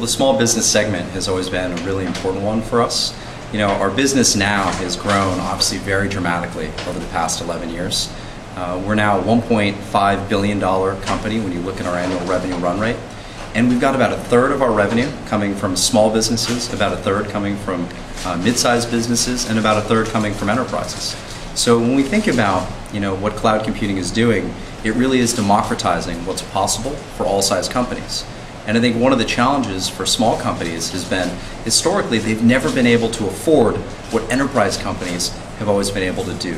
the small business segment has always been a really important one for us. Our business now has grown obviously very dramatically over the past 11 years. We're now a $1.5 billion company when you look at our annual revenue run rate. And we've got about a third of our revenue coming from small businesses, about a third coming from mid-sized businesses, and about a third coming from enterprises. So when we think about what cloud computing is doing, it really is democratizing what's possible for all size companies. And I think one of the challenges for small companies has been, historically, they've never been able to afford what enterprise companies have always been able to do.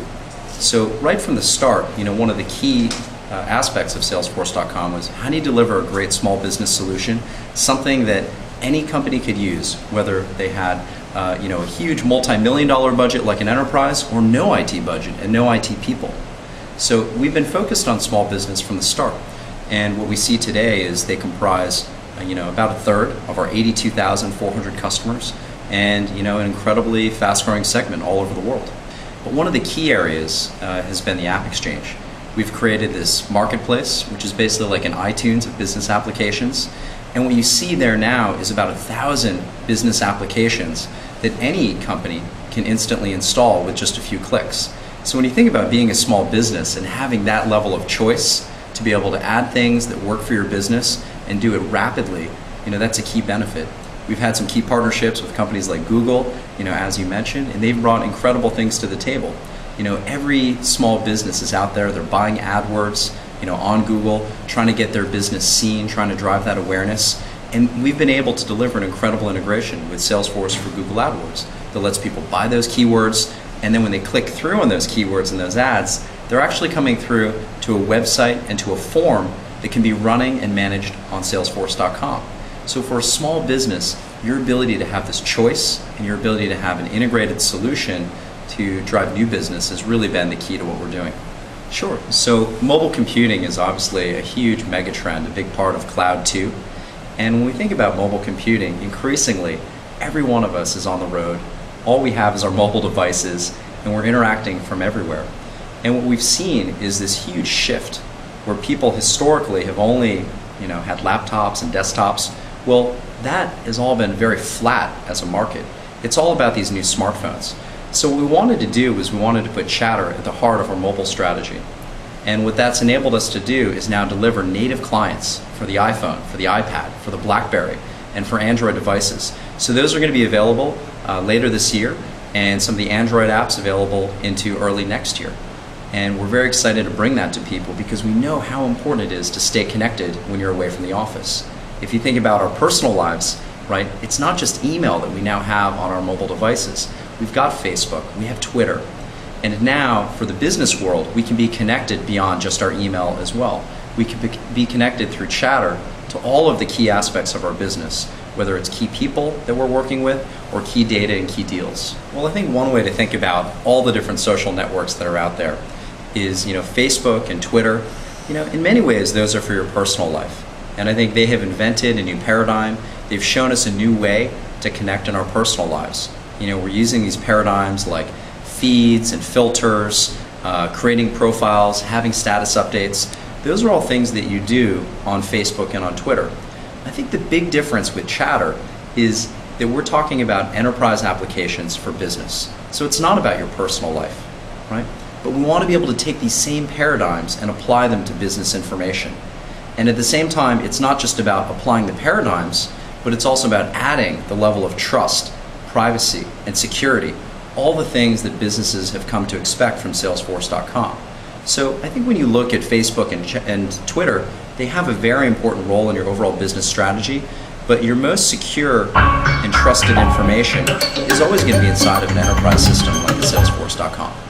So right from the start, one of the key aspects of Salesforce.com was how do you deliver a great small business solution, something that any company could use, whether they had a huge multi-million-dollar budget like an enterprise or no IT budget and no IT people. So we've been focused on small business from the start. And what we see today is they comprise about a third of our 82,400 customers and an incredibly fast-growing segment all over the world. But one of the key areas has been the AppExchange. We've created this marketplace, which is basically like an iTunes of business applications. And what you see there now is about 1,000 business applications that any company can instantly install with just a few clicks. So when you think about being a small business and having that level of choice to be able to add things that work for your business and do it rapidly, that's a key benefit. We've had some key partnerships with companies like Google, as you mentioned, and they've brought incredible things to the table. Every small business is out there, they're buying AdWords, on Google, trying to get their business seen, trying to drive that awareness. And we've been able to deliver an incredible integration with Salesforce for Google AdWords that lets people buy those keywords, and then when they click through on those keywords and those ads, they're actually coming through to a website and to a form that can be running and managed on Salesforce.com. So for a small business, your ability to have this choice and your ability to have an integrated solution to drive new business has really been the key to what we're doing. Sure. So mobile computing is obviously a huge mega trend, a big part of cloud too. And when we think about mobile computing, increasingly, every one of us is on the road. All we have is our mobile devices, and we're interacting from everywhere. And what we've seen is this huge shift where people historically have only had laptops and desktops. Well, that has all been very flat as a market. It's all about these new smartphones. So what we wanted to do was we wanted to put Chatter at the heart of our mobile strategy. And what that's enabled us to do is now deliver native clients for the iPhone, for the iPad, for the BlackBerry, and for Android devices. So those are going to be available later this year, and some of the Android apps available into early next year. And we're very excited to bring that to people because we know how important it is to stay connected when you're away from the office. If you think about our personal lives, right, it's not just email that we now have on our mobile devices. We've got Facebook, we have Twitter, and now for the business world, we can be connected beyond just our email as well. We can be connected through Chatter to all of the key aspects of our business, whether it's key people that we're working with or key data and key deals. Well, I think one way to think about all the different social networks that are out there is, Facebook and Twitter. In many ways, those are for your personal life. And I think they have invented a new paradigm. They've shown us a new way to connect in our personal lives. We're using these paradigms like feeds and filters, creating profiles, having status updates. Those are all things that you do on Facebook and on Twitter. I think the big difference with Chatter is that we're talking about enterprise applications for business. So it's not about your personal life, right? But we want to be able to take these same paradigms and apply them to business information. And at the same time, it's not just about applying the paradigms, but it's also about adding the level of trust, privacy, and security, all the things that businesses have come to expect from Salesforce.com. So I think when you look at Facebook and Twitter, they have a very important role in your overall business strategy, but your most secure and trusted information is always going to be inside of an enterprise system like Salesforce.com.